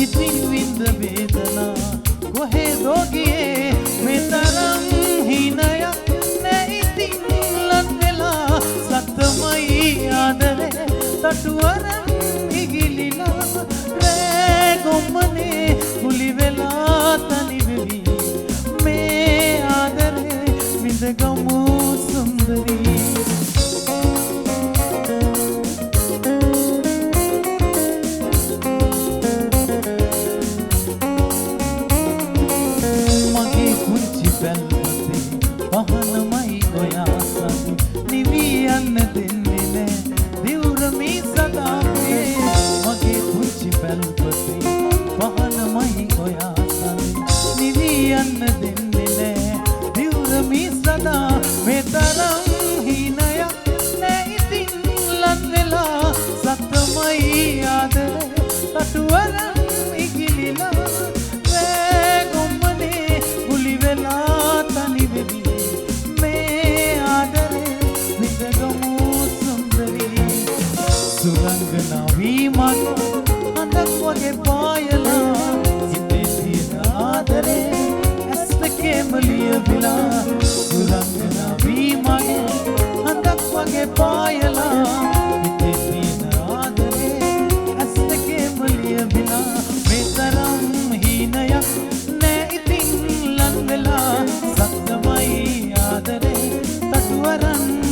හිතින් විඳ වේදනා කොහෙදෝ ගියේ මේ තරම් හිනයක් නෑ ඉතින් ලන් වෙලා සතමයි ආදරේ තටුවරන් ඉගිලිලා රෑ ගොම්මනේ කුලි වෙලා තනි වෙවි මේ ආදරේ විඳගමු සුන්දරී පහනමයි ඔයා සතු නිවී යන්න දෙන්නේ නෑ දිවුරමි සදාපේ මගේ පුංචි පැල්පතේ පහනමයි ඔයා සතු නිවී යන්න දෙන්නේ නෑ දිවුරමි සදා මේ තරම් හිනයක් නෑ ඉතින් ලන් වෙලා සතමයි ආදරේ තටුවරන් ඉගිලිලා රෑ ගොම්මනේ කුලි වෙලා තනි වෙවි සුරංගනා වීමක් හඳක් වගේ පායලා හිතේ තියෙන ආදරේ ඇස් දෙකේම ලියවිලා සුරංගනා වීමක් හඳක් වගේ පායලා හිතේ තියෙන ආදරේ ඇස් දෙකේම ලියවිලා මේ තරම් හීනයක් නෑ ඉතින් ලන් වෙලා සත්‍යමයි ආදරේ තටුවරන්